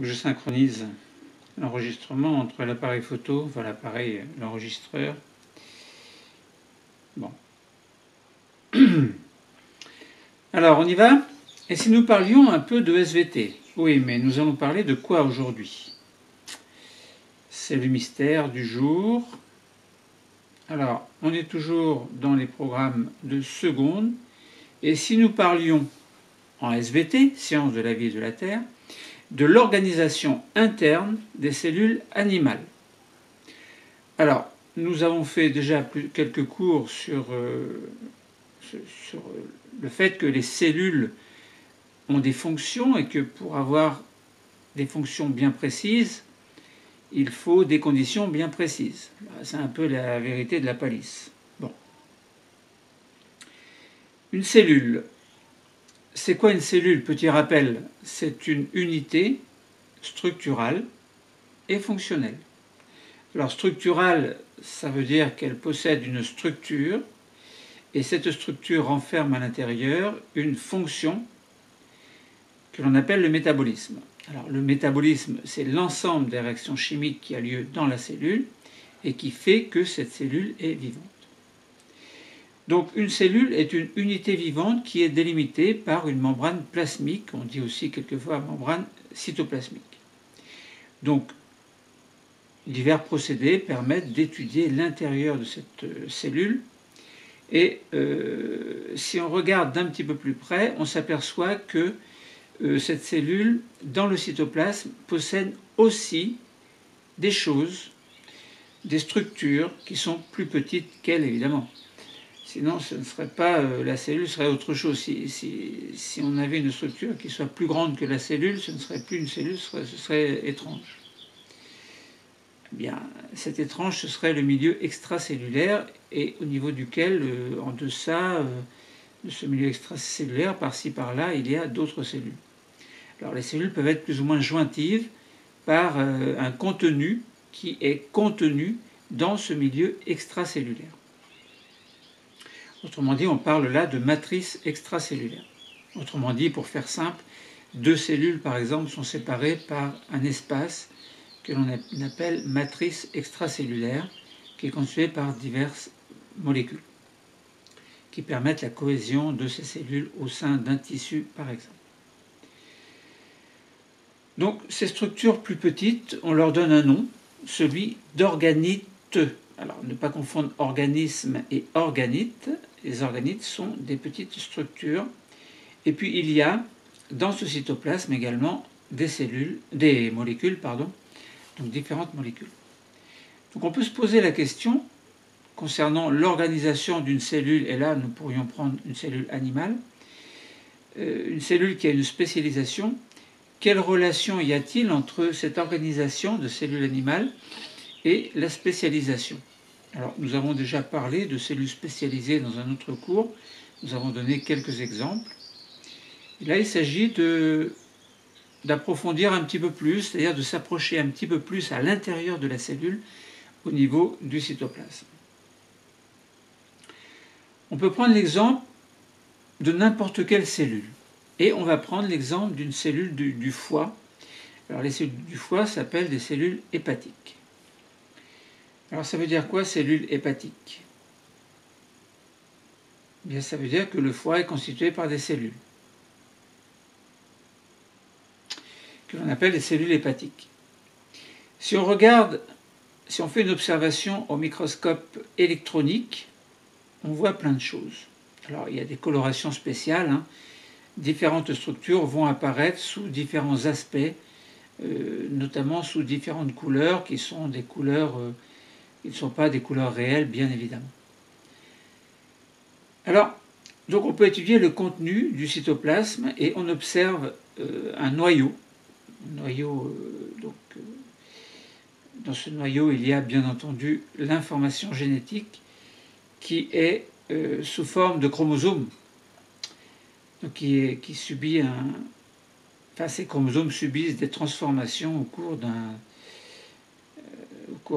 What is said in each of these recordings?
faut que je synchronise l'enregistrement entre l'appareil photo, enfin l'appareil, l'enregistreur. Bon. Alors, on y va? Et si nous parlions un peu de SVT? Oui, mais nous allons parler de quoi aujourd'hui? C'est le mystère du jour. Alors, on est toujours dans les programmes de seconde. Et si nous parlions en SVT, sciences de la vie et de la Terre, de l'organisation interne des cellules animales. Alors, nous avons fait déjà quelques cours sur le fait que les cellules ont des fonctions et que pour avoir des fonctions bien précises, il faut des conditions bien précises. C'est un peu la vérité de la palisse. Bon. Une cellule. C'est quoi une cellule? Petit rappel, c'est une unité structurale et fonctionnelle. Alors structurale, ça veut dire qu'elle possède une structure et cette structure renferme à l'intérieur une fonction que l'on appelle le métabolisme. Alors le métabolisme, c'est l'ensemble des réactions chimiques qui a lieu dans la cellule et qui fait que cette cellule est vivante. Donc une cellule est une unité vivante qui est délimitée par une membrane plasmique, on dit aussi quelquefois membrane cytoplasmique. Donc divers procédés permettent d'étudier l'intérieur de cette cellule et si on regarde d'un petit peu plus près, on s'aperçoit que cette cellule, dans le cytoplasme, possède aussi des choses, des structures qui sont plus petites qu'elle, évidemment. Sinon, ce ne serait pas la cellule, serait autre chose. Si on avait une structure qui soit plus grande que la cellule, ce ne serait plus une cellule, ce serait étrange. Eh bien, cet étrange, ce serait le milieu extracellulaire, et au niveau duquel, en deçà de ce milieu extracellulaire, par-ci par-là, il y a d'autres cellules. Alors les cellules peuvent être plus ou moins jointives par un contenu qui est contenu dans ce milieu extracellulaire. Autrement dit, on parle là de matrice extracellulaire. Autrement dit, pour faire simple, deux cellules, par exemple, sont séparées par un espace que l'on appelle matrice extracellulaire, qui est constituée par diverses molécules qui permettent la cohésion de ces cellules au sein d'un tissu, par exemple. Donc, ces structures plus petites, on leur donne un nom, celui d'organites. Alors, ne pas confondre organisme et organite. Les organites sont des petites structures. Et puis, il y a dans ce cytoplasme également des molécules, donc différentes molécules. Donc, on peut se poser la question concernant l'organisation d'une cellule, et là, nous pourrions prendre une cellule animale, une cellule qui a une spécialisation. Quelle relation y a-t-il entre cette organisation de cellules animales et la spécialisation? Alors, nous avons déjà parlé de cellules spécialisées dans un autre cours. Nous avons donné quelques exemples. Et là, il s'agit d'approfondir un petit peu plus, c'est-à-dire de s'approcher un petit peu plus à l'intérieur de la cellule au niveau du cytoplasme. On peut prendre l'exemple de n'importe quelle cellule. Et on va prendre l'exemple d'une cellule du foie. Alors les cellules du foie s'appellent des cellules hépatiques. Alors ça veut dire quoi, cellule hépatique? Bien, ça veut dire que le foie est constitué par des cellules, que l'on appelle des cellules hépatiques. Si on fait une observation au microscope électronique, on voit plein de choses. Alors il y a des colorations spéciales, différentes structures vont apparaître sous différents aspects, notamment sous différentes couleurs qui sont des couleurs qui ne sont pas des couleurs réelles, bien évidemment. Alors, donc on peut étudier le contenu du cytoplasme et on observe un noyau. Dans ce noyau, il y a bien entendu l'information génétique qui est sous forme de chromosomes. Donc qui subit ces chromosomes subissent des transformations au cours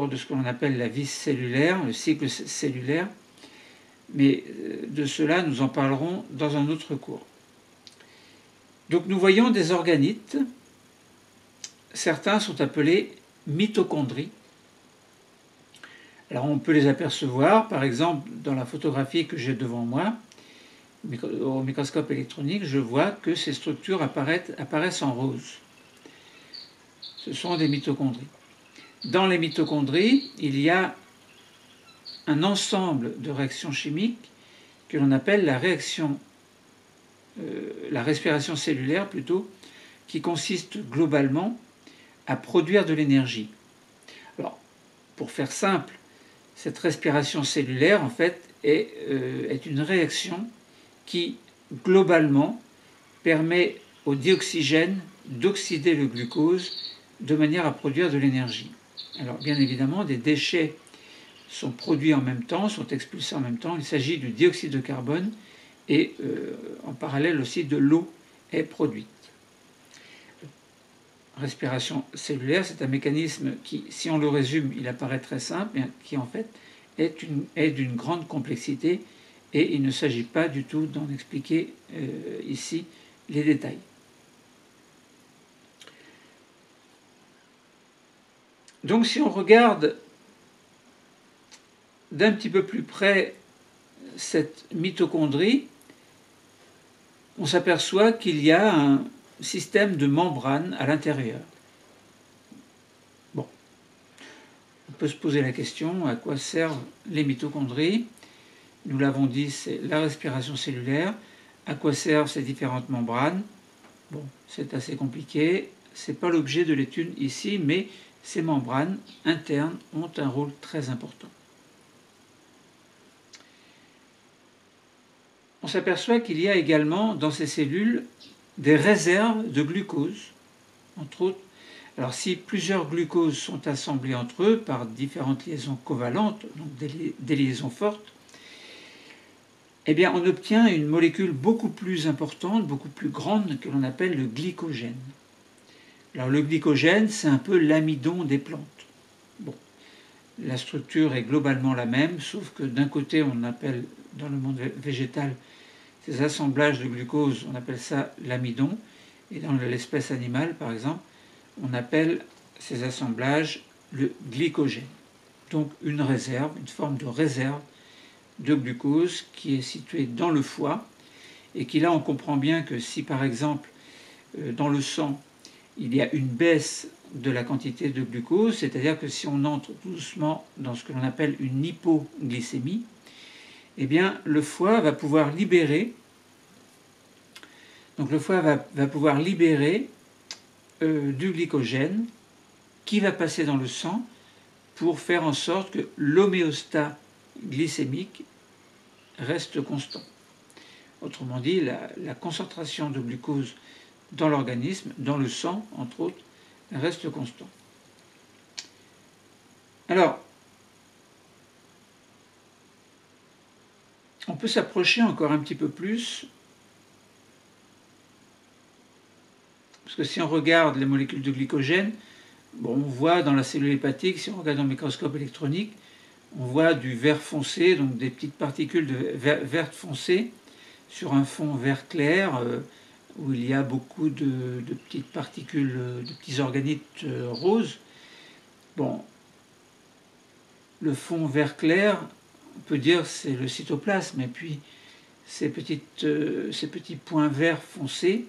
de ce que l'on appelle la vie cellulaire, le cycle cellulaire, mais de cela nous en parlerons dans un autre cours. Donc nous voyons des organites, certains sont appelés mitochondries. Alors on peut les apercevoir, par exemple, dans la photographie que j'ai devant moi, au microscope électronique, je vois que ces structures apparaissent en rose. Ce sont des mitochondries. Dans les mitochondries, il y a un ensemble de réactions chimiques que l'on appelle la respiration cellulaire plutôt, qui consiste globalement à produire de l'énergie. Alors, pour faire simple, cette respiration cellulaire, en fait, est une réaction qui, globalement, permet au dioxygène d'oxyder le glucose de manière à produire de l'énergie. Alors, bien évidemment, des déchets sont produits en même temps, sont expulsés en même temps. Il s'agit du dioxyde de carbone et en parallèle aussi de l'eau est produite. Respiration cellulaire, c'est un mécanisme qui, si on le résume, il apparaît très simple, mais qui en fait est d'une grande complexité et il ne s'agit pas du tout d'en expliquer ici les détails. Donc si on regarde d'un petit peu plus près cette mitochondrie, on s'aperçoit qu'il y a un système de membrane à l'intérieur. Bon, on peut se poser la question, à quoi servent les mitochondries? Nous l'avons dit, c'est la respiration cellulaire. À quoi servent ces différentes membranes? Bon, c'est assez compliqué, c'est pas l'objet de l'étude ici, mais ces membranes internes ont un rôle très important. On s'aperçoit qu'il y a également dans ces cellules des réserves de glucose, entre autres. Alors si plusieurs glucoses sont assemblés entre eux par différentes liaisons covalentes, donc des liaisons fortes, eh bien on obtient une molécule beaucoup plus importante, beaucoup plus grande, que l'on appelle le glycogène. Alors le glycogène, c'est un peu l'amidon des plantes. Bon, la structure est globalement la même, sauf que d'un côté on appelle dans le monde végétal ces assemblages de glucose, on appelle ça l'amidon, et dans l'espèce animale, par exemple, on appelle ces assemblages le glycogène. Donc une réserve, une forme de réserve de glucose qui est située dans le foie, et qui là, on comprend bien que si par exemple, dans le sang, il y a une baisse de la quantité de glucose, c'est-à-dire que si on entre doucement dans ce que l'on appelle une hypoglycémie, eh bien, le foie va pouvoir libérer, du glycogène qui va passer dans le sang pour faire en sorte que l'homéostat glycémique reste constant. Autrement dit, la concentration de glucose dans l'organisme, dans le sang, entre autres, reste constant. Alors, on peut s'approcher encore un petit peu plus, parce que si on regarde les molécules de glycogène, bon, on voit dans la cellule hépatique, si on regarde dans le microscope électronique, on voit du vert foncé, donc des petites particules vertes foncées sur un fond vert clair, où il y a beaucoup de petites particules, de petits organites roses. Bon, le fond vert clair, on peut dire c'est le cytoplasme, et puis ces petits points verts foncés,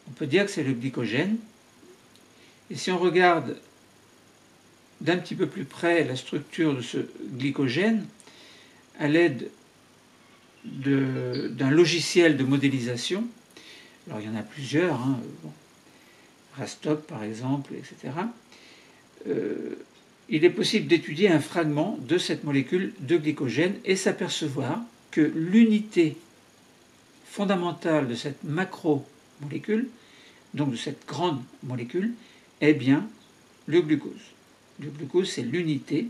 on peut dire que c'est le glycogène. Et si on regarde d'un petit peu plus près la structure de ce glycogène, à l'aide d'un logiciel de modélisation, alors il y en a plusieurs, Rastop par exemple, etc., il est possible d'étudier un fragment de cette molécule de glycogène et s'apercevoir que l'unité fondamentale de cette macromolécule, donc de cette grande molécule, est bien le glucose. Le glucose, c'est l'unité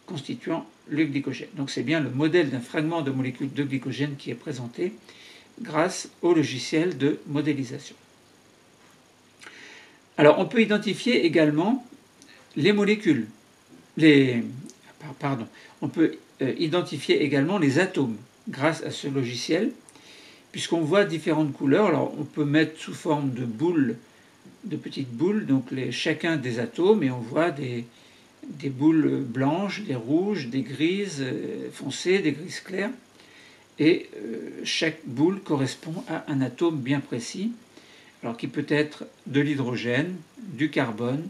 constituant le glycogène. Donc c'est bien le modèle d'un fragment de molécule de glycogène qui est présenté grâce au logiciel de modélisation. Alors on peut identifier également les molécules, on peut identifier également les atomes grâce à ce logiciel, puisqu'on voit différentes couleurs. Alors on peut mettre sous forme de boules de petites boules, donc chacun des atomes, et on voit des boules blanches, des rouges, des grises foncées, des grises claires, et chaque boule correspond à un atome bien précis, alors qui peut être de l'hydrogène, du carbone,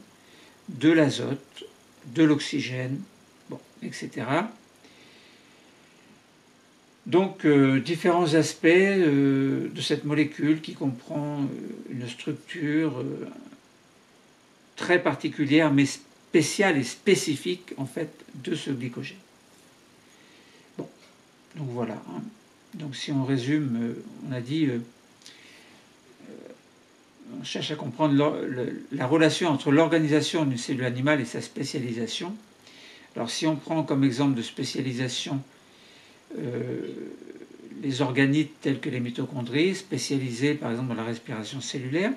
de l'azote, de l'oxygène, bon, etc. Donc différents aspects de cette molécule qui comprend une structure très particulière mais spéciale et spécifique en fait de ce glycogène. Bon, donc voilà. Hein. Donc si on résume, on a dit, on cherche à comprendre la relation entre l'organisation d'une cellule animale et sa spécialisation. Alors si on prend comme exemple de spécialisation les organites tels que les mitochondries, spécialisés par exemple dans la respiration cellulaire.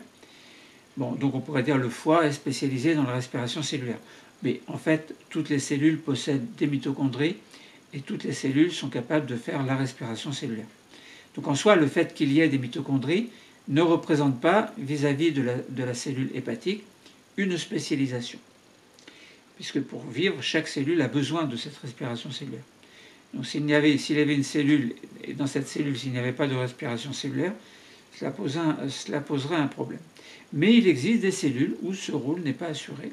Bon, donc on pourrait dire le foie est spécialisé dans la respiration cellulaire. Mais en fait, toutes les cellules possèdent des mitochondries et toutes les cellules sont capables de faire la respiration cellulaire. Donc en soi, le fait qu'il y ait des mitochondries ne représente pas, vis-à-vis de la cellule hépatique, une spécialisation. Puisque pour vivre, chaque cellule a besoin de cette respiration cellulaire. Donc s'il y avait une cellule, et dans cette cellule, s'il n'y avait pas de respiration cellulaire, cela poserait un problème. Mais il existe des cellules où ce rôle n'est pas assuré.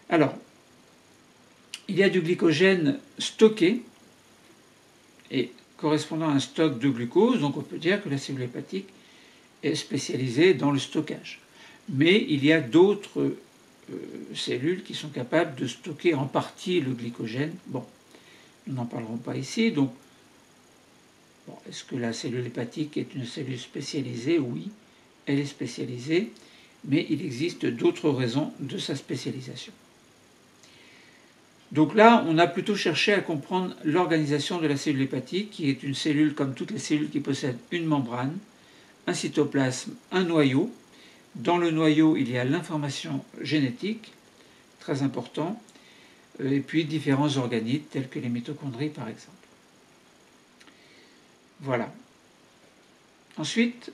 Alors, il y a du glycogène stocké, et correspondant à un stock de glucose, donc on peut dire que la cellule hépatique est spécialisée dans le stockage. Mais il y a d'autres cellules qui sont capables de stocker en partie le glycogène. Bon. Nous n'en parlerons pas ici. Donc, bon, est-ce que la cellule hépatique est une cellule spécialisée? Oui, elle est spécialisée, mais il existe d'autres raisons de sa spécialisation. Donc là, on a plutôt cherché à comprendre l'organisation de la cellule hépatique, qui est une cellule comme toutes les cellules qui possèdent une membrane, un cytoplasme, un noyau. Dans le noyau, il y a l'information génétique, très important, et puis différents organites tels que les mitochondries par exemple. Voilà. Ensuite,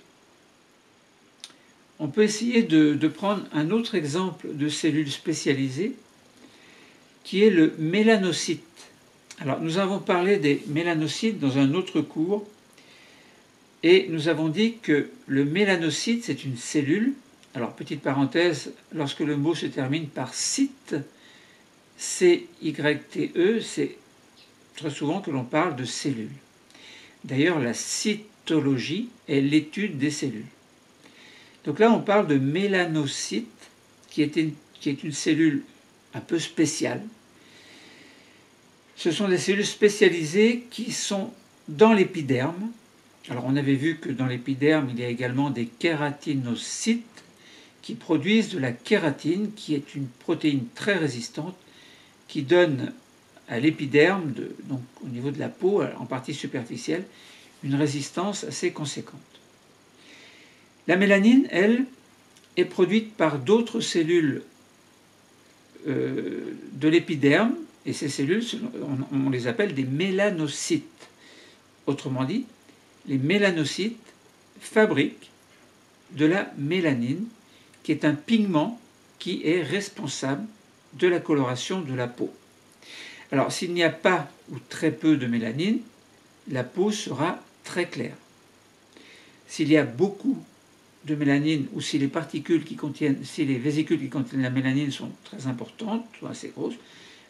on peut essayer de prendre un autre exemple de cellule spécialisée qui est le mélanocyte. Alors nous avons parlé des mélanocytes dans un autre cours et nous avons dit que le mélanocyte c'est une cellule. Alors petite parenthèse, lorsque le mot se termine par cyte, C-Y-T-E, c'est très souvent que l'on parle de cellules. D'ailleurs, la cytologie est l'étude des cellules. Donc là, on parle de mélanocyte, qui est une cellule un peu spéciale. Ce sont des cellules spécialisées qui sont dans l'épiderme. Alors, on avait vu que dans l'épiderme, il y a également des kératinocytes qui produisent de la kératine, qui est une protéine très résistante, qui donne à l'épiderme, donc au niveau de la peau, en partie superficielle, une résistance assez conséquente. La mélanine, elle, est produite par d'autres cellules de l'épiderme, et ces cellules, on les appelle des mélanocytes. Autrement dit, les mélanocytes fabriquent de la mélanine, qui est un pigment qui est responsable de la coloration de la peau. Alors, s'il n'y a pas ou très peu de mélanine, la peau sera très claire. S'il y a beaucoup de mélanine ou si les vésicules qui contiennent la mélanine sont très importantes, ou assez grosses,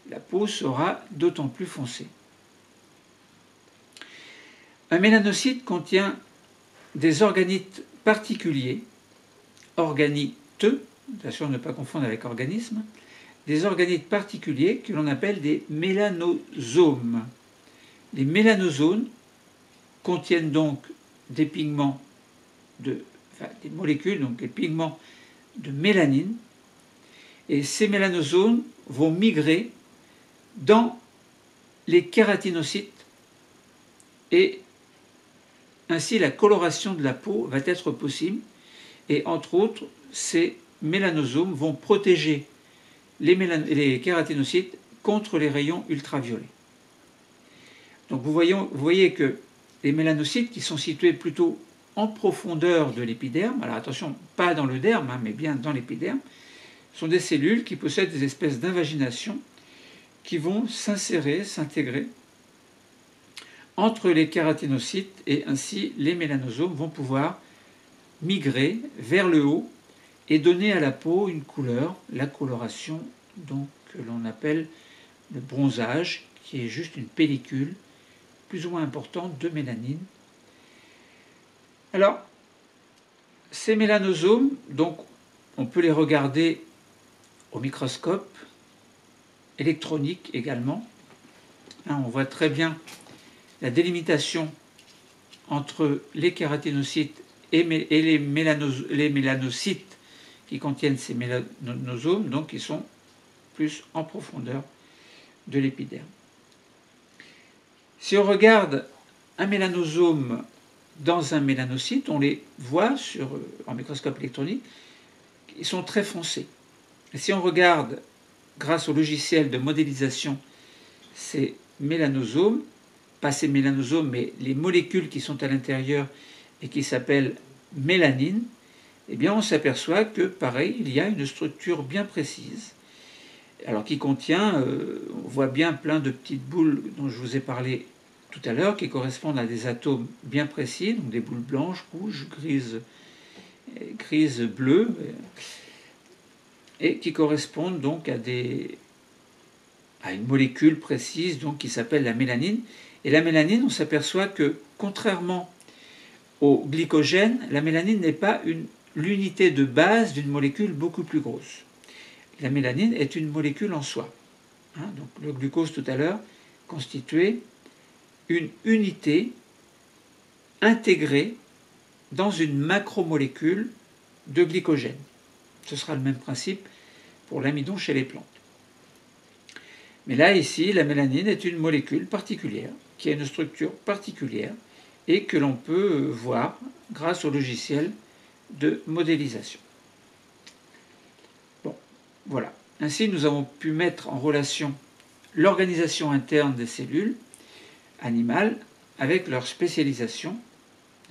la peau sera d'autant plus foncée. Un mélanocyte contient des organites particuliers, organiteux, attention à ne pas confondre avec organisme, des organites particuliers que l'on appelle des mélanosomes. Les mélanosomes contiennent donc des pigments des molécules, donc des pigments de mélanine, et ces mélanosomes vont migrer dans les kératinocytes et ainsi la coloration de la peau va être possible et entre autres ces mélanosomes vont protéger les kératinocytes contre les rayons ultraviolets. Donc vous voyez que les mélanocytes qui sont situés plutôt en profondeur de l'épiderme, alors attention, pas dans le derme, mais bien dans l'épiderme, sont des cellules qui possèdent des espèces d'invagination qui vont s'insérer, s'intégrer entre les kératinocytes, et ainsi les mélanosomes vont pouvoir migrer vers le haut et donner à la peau une couleur, la coloration donc, que l'on appelle le bronzage, qui est juste une pellicule plus ou moins importante de mélanine. Alors, ces mélanosomes, donc, on peut les regarder au microscope électronique également. Hein, on voit très bien la délimitation entre les kératinocytes et les mélanocytes qui contiennent ces mélanosomes, donc qui sont plus en profondeur de l'épiderme. Si on regarde un mélanosome dans un mélanocyte, on les voit en microscope électronique, ils sont très foncés. Et si on regarde, grâce au logiciel de modélisation, ces mélanosomes, pas ces mélanosomes, mais les molécules qui sont à l'intérieur et qui s'appellent mélanine, eh bien on s'aperçoit que, pareil, il y a une structure bien précise, alors qui contient, on voit bien plein de petites boules dont je vous ai parlé tout à l'heure, qui correspondent à des atomes bien précis, donc des boules blanches, rouges, grises, bleues, et qui correspondent donc à une molécule précise donc, qui s'appelle la mélanine. Et la mélanine, on s'aperçoit que, contrairement au glycogène, la mélanine n'est pas l'unité de base d'une molécule beaucoup plus grosse. La mélanine est une molécule en soi. Hein, donc le glucose tout à l'heure constituait une unité intégrée dans une macromolécule de glycogène. Ce sera le même principe pour l'amidon chez les plantes. Mais là, ici, la mélanine est une molécule particulière, qui a une structure particulière et que l'on peut voir grâce au logiciel de modélisation. Bon, voilà. Ainsi, nous avons pu mettre en relation l'organisation interne des cellules animales avec leur spécialisation.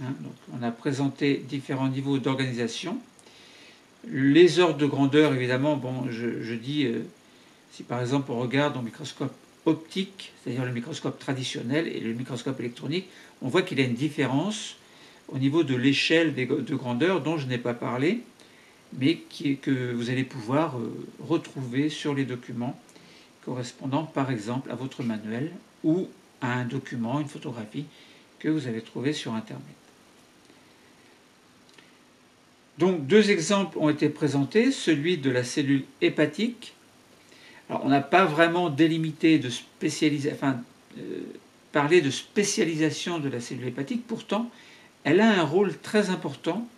Donc, on a présenté différents niveaux d'organisation. Les ordres de grandeur, évidemment, bon, je dis, si par exemple on regarde au microscope optique, c'est-à-dire le microscope traditionnel et le microscope électronique, on voit qu'il y a une différence au niveau de l'échelle de grandeur dont je n'ai pas parlé, mais que vous allez pouvoir retrouver sur les documents correspondant par exemple à votre manuel ou à un document, une photographie que vous avez trouvé sur Internet. Donc deux exemples ont été présentés, celui de la cellule hépatique. Alors on n'a pas vraiment délimité de parlé de spécialisation de la cellule hépatique, pourtant elle a un rôle très important.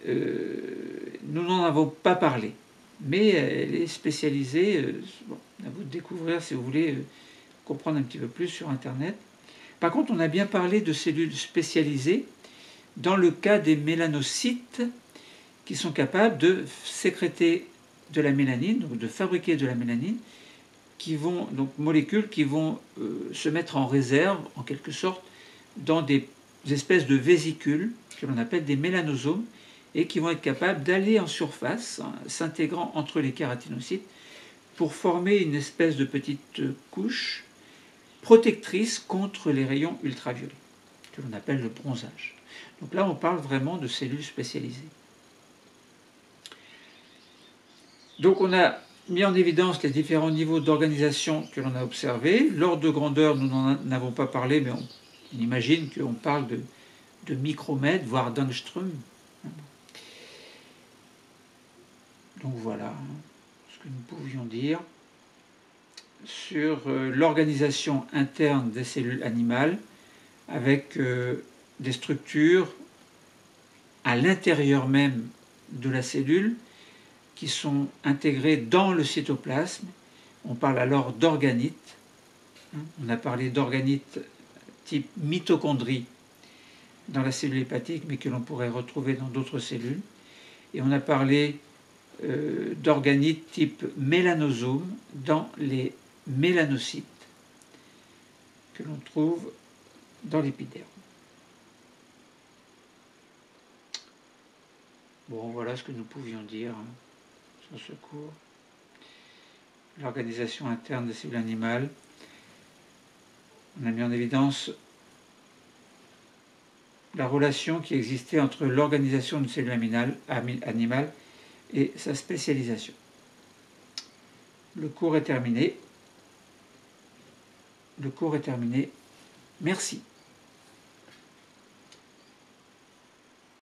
Nous n'en avons pas parlé, mais elle est spécialisée. Bon, à vous de découvrir si vous voulez comprendre un petit peu plus sur Internet. Par contre, on a bien parlé de cellules spécialisées dans le cas des mélanocytes qui sont capables de sécréter de la mélanine, donc de fabriquer de la mélanine, donc molécules qui vont se mettre en réserve, en quelque sorte, dans des espèces de vésicules que l'on appelle des mélanosomes, et qui vont être capables d'aller en surface, hein, s'intégrant entre les kératinocytes, pour former une espèce de petite couche protectrice contre les rayons ultraviolets, que l'on appelle le bronzage. Donc là, on parle vraiment de cellules spécialisées. Donc on a mis en évidence les différents niveaux d'organisation que l'on a observés. L'ordre de grandeur, nous n'en avons pas parlé, mais on imagine qu'on parle de micromètres, voire d'angstrom. Donc voilà ce que nous pouvions dire sur l'organisation interne des cellules animales avec des structures à l'intérieur même de la cellule qui sont intégrées dans le cytoplasme. On parle alors d'organites. On a parlé d'organites type mitochondrie dans la cellule hépatique, mais que l'on pourrait retrouver dans d'autres cellules. Et on a parlé d'organites type mélanosome dans les mélanocytes que l'on trouve dans l'épiderme. Bon, voilà ce que nous pouvions dire sur ce cours. L'organisation interne des cellules animales. On a mis en évidence la relation qui existait entre l'organisation d'une cellule animale et sa spécialisation. Le cours est terminé. Merci.